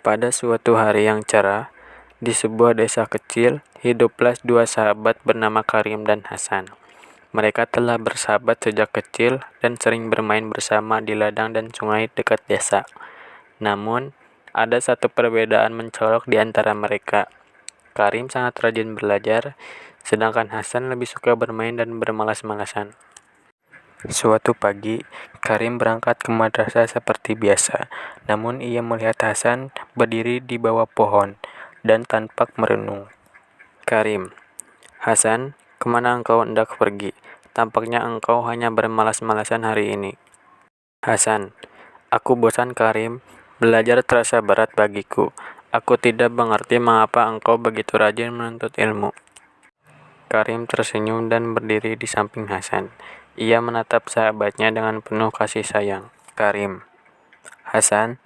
Pada suatu hari yang cerah, di sebuah desa kecil, hiduplah dua sahabat bernama Karim dan Hasan. Mereka telah bersahabat sejak kecil dan sering bermain bersama di ladang dan sungai dekat desa. Namun, ada satu perbedaan mencolok di antara mereka. Karim sangat rajin belajar, sedangkan Hasan lebih suka bermain dan bermalas-malasan. Suatu pagi, Karim berangkat ke madrasah seperti biasa. Namun ia melihat Hasan berdiri di bawah pohon dan tampak merenung. Karim, Hasan, kemana engkau hendak pergi? Tampaknya engkau hanya bermalas-malasan hari ini. Hasan, aku bosan Karim. Belajar terasa berat bagiku. Aku tidak mengerti mengapa engkau begitu rajin menuntut ilmu. Karim tersenyum dan berdiri di samping Hasan. Ia menatap sahabatnya dengan penuh kasih sayang. Karim, Hasan,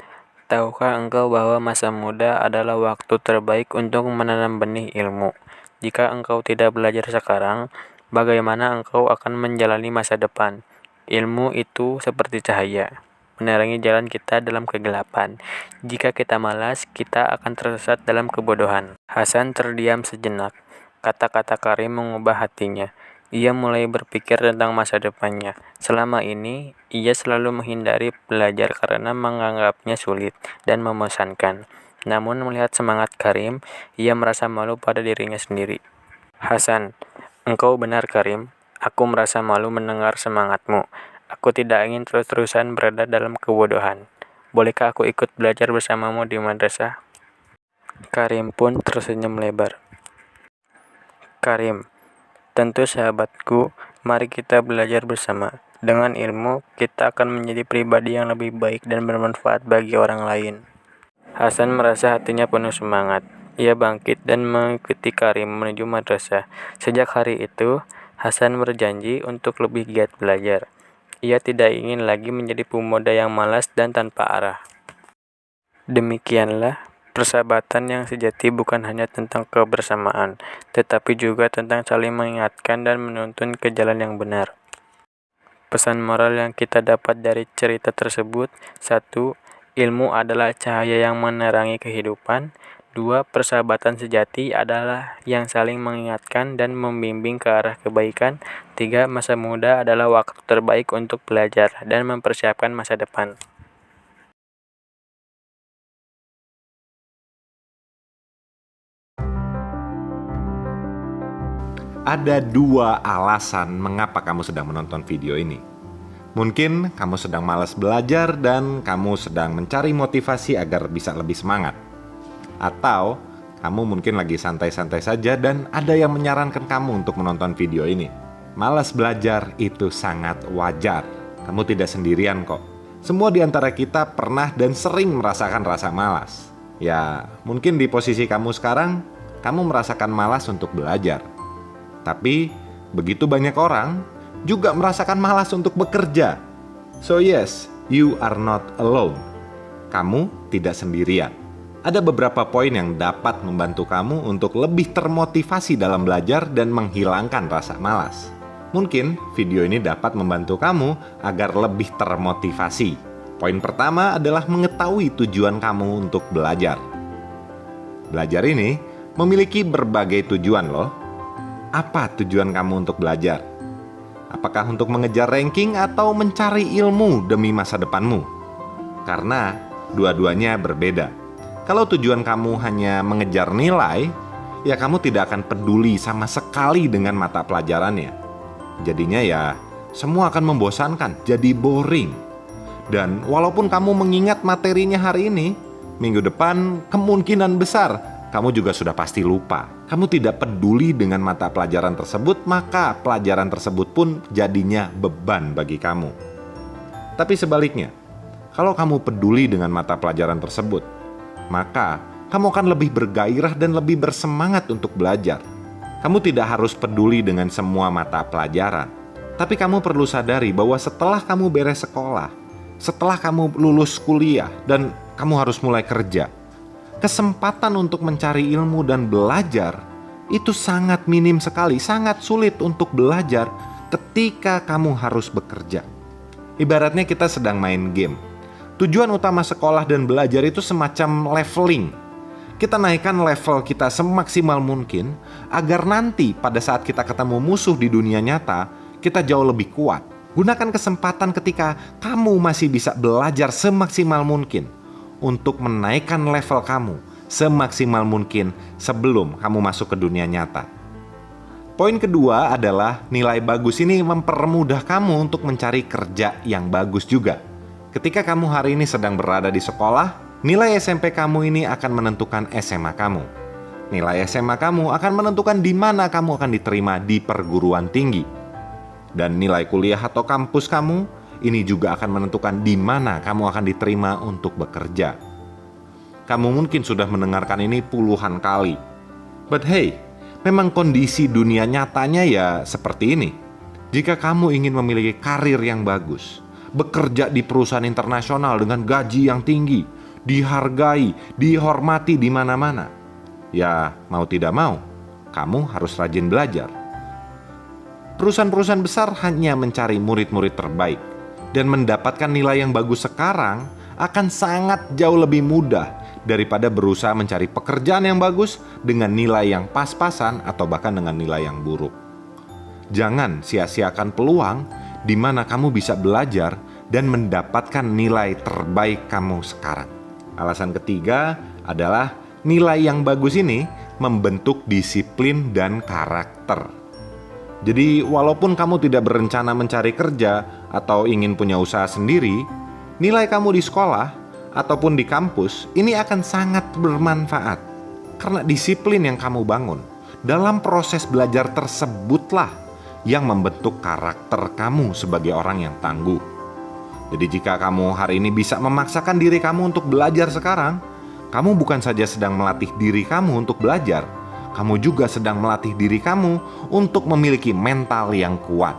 tahukah engkau bahwa masa muda adalah waktu terbaik untuk menanam benih ilmu? Jika engkau tidak belajar sekarang, bagaimana engkau akan menjalani masa depan? Ilmu itu seperti cahaya, menerangi jalan kita dalam kegelapan. Jika kita malas, kita akan tersesat dalam kebodohan. Hasan terdiam sejenak. Kata-kata Karim mengubah hatinya. Ia mulai berpikir tentang masa depannya. Selama ini, ia selalu menghindari belajar karena menganggapnya sulit dan membosankan. Namun melihat semangat Karim, ia merasa malu pada dirinya sendiri. Hasan, engkau benar Karim. Aku merasa malu mendengar semangatmu. Aku tidak ingin terus-terusan berada dalam kebodohan. Bolehkah aku ikut belajar bersamamu di madrasah? Karim pun tersenyum lebar. Karim, tentu sahabatku, mari kita belajar bersama. Dengan ilmu, kita akan menjadi pribadi yang lebih baik dan bermanfaat bagi orang lain. Hasan merasa hatinya penuh semangat. Ia bangkit dan mengikuti Karim menuju madrasah. Sejak hari itu, Hasan berjanji untuk lebih giat belajar. Ia tidak ingin lagi menjadi pemuda yang malas dan tanpa arah. Demikianlah, persahabatan yang sejati bukan hanya tentang kebersamaan, tetapi juga tentang saling mengingatkan dan menuntun ke jalan yang benar. Pesan moral yang kita dapat dari cerita tersebut: 1. Ilmu adalah cahaya yang menerangi kehidupan. 2. Persahabatan sejati adalah yang saling mengingatkan dan membimbing ke arah kebaikan. 3. Masa muda adalah waktu terbaik untuk belajar dan mempersiapkan masa depan. Ada dua alasan mengapa kamu sedang menonton video ini. Mungkin kamu sedang malas belajar dan kamu sedang mencari motivasi agar bisa lebih semangat. Atau kamu mungkin lagi santai-santai saja dan ada yang menyarankan kamu untuk menonton video ini. Malas belajar itu sangat wajar. Kamu tidak sendirian kok. Semua di antara kita pernah dan sering merasakan rasa malas. Ya, mungkin di posisi kamu sekarang, kamu merasakan malas untuk belajar. Tapi, begitu banyak orang juga merasakan malas untuk bekerja. So yes, you are not alone. Kamu tidak sendirian. Ada beberapa poin yang dapat membantu kamu untuk lebih termotivasi dalam belajar dan menghilangkan rasa malas. Mungkin video ini dapat membantu kamu agar lebih termotivasi. Poin pertama adalah mengetahui tujuan kamu untuk belajar. Belajar ini memiliki berbagai tujuan loh. Apa tujuan kamu untuk belajar? Apakah untuk mengejar ranking atau mencari ilmu demi masa depanmu? Karena dua-duanya berbeda. Kalau tujuan kamu hanya mengejar nilai, ya kamu tidak akan peduli sama sekali dengan mata pelajarannya. Jadinya ya, semua akan membosankan, jadi boring. Dan walaupun kamu mengingat materinya hari ini, minggu depan kemungkinan besar kamu juga sudah pasti lupa. Kamu tidak peduli dengan mata pelajaran tersebut, maka pelajaran tersebut pun jadinya beban bagi kamu. Tapi sebaliknya, kalau kamu peduli dengan mata pelajaran tersebut, maka kamu akan lebih bergairah dan lebih bersemangat untuk belajar. Kamu tidak harus peduli dengan semua mata pelajaran. Tapi kamu perlu sadari bahwa setelah kamu beres sekolah, setelah kamu lulus kuliah, dan kamu harus mulai kerja, kesempatan untuk mencari ilmu dan belajar itu sangat minim sekali, sangat sulit untuk belajar ketika kamu harus bekerja. Ibaratnya kita sedang main game. Tujuan utama sekolah dan belajar itu semacam leveling. Kita naikkan level kita semaksimal mungkin agar nanti pada saat kita ketemu musuh di dunia nyata, kita jauh lebih kuat. Gunakan kesempatan ketika kamu masih bisa belajar semaksimal mungkin untuk menaikkan level kamu semaksimal mungkin sebelum kamu masuk ke dunia nyata. Poin kedua adalah nilai bagus ini mempermudah kamu untuk mencari kerja yang bagus juga. Ketika kamu hari ini sedang berada di sekolah, nilai SMP kamu ini akan menentukan SMA kamu. Nilai SMA kamu akan menentukan di mana kamu akan diterima di perguruan tinggi. Dan nilai kuliah atau kampus kamu ini juga akan menentukan di mana kamu akan diterima untuk bekerja. Kamu mungkin sudah mendengarkan ini puluhan kali. But hey, memang kondisi dunia nyatanya ya seperti ini. Jika kamu ingin memiliki karir yang bagus, bekerja di perusahaan internasional dengan gaji yang tinggi, dihargai, dihormati di mana-mana, ya mau tidak mau, kamu harus rajin belajar. Perusahaan-perusahaan besar hanya mencari murid-murid terbaik, dan mendapatkan nilai yang bagus sekarang akan sangat jauh lebih mudah daripada berusaha mencari pekerjaan yang bagus dengan nilai yang pas-pasan atau bahkan dengan nilai yang buruk. Jangan sia-siakan peluang di mana kamu bisa belajar dan mendapatkan nilai terbaik kamu sekarang. Alasan ketiga adalah nilai yang bagus ini membentuk disiplin dan karakter. Jadi walaupun kamu tidak berencana mencari kerja atau ingin punya usaha sendiri, nilai kamu di sekolah ataupun di kampus ini akan sangat bermanfaat. Karena disiplin yang kamu bangun dalam proses belajar tersebutlah yang membentuk karakter kamu sebagai orang yang tangguh. Jadi jika kamu hari ini bisa memaksakan diri kamu untuk belajar sekarang, kamu bukan saja sedang melatih diri kamu untuk belajar, kamu juga sedang melatih diri kamu untuk memiliki mental yang kuat.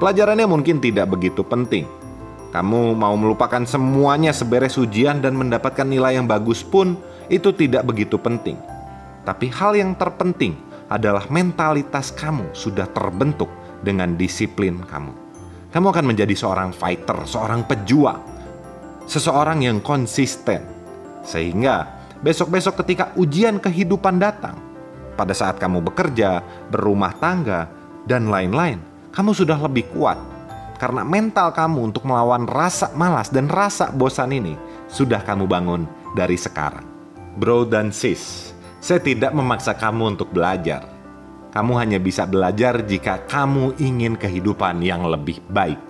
Pelajarannya mungkin tidak begitu penting. Kamu mau melupakan semuanya seberes ujian dan mendapatkan nilai yang bagus pun itu tidak begitu penting. Tapi hal yang terpenting adalah mentalitas kamu sudah terbentuk dengan disiplin kamu. Kamu akan menjadi seorang fighter, seorang pejuang, seseorang yang konsisten. Sehingga besok-besok ketika ujian kehidupan datang, pada saat kamu bekerja, berumah tangga, dan lain-lain, kamu sudah lebih kuat. Karena mental kamu untuk melawan rasa malas dan rasa bosan ini sudah kamu bangun dari sekarang. Bro dan sis, saya tidak memaksa kamu untuk belajar. Kamu hanya bisa belajar jika kamu ingin kehidupan yang lebih baik.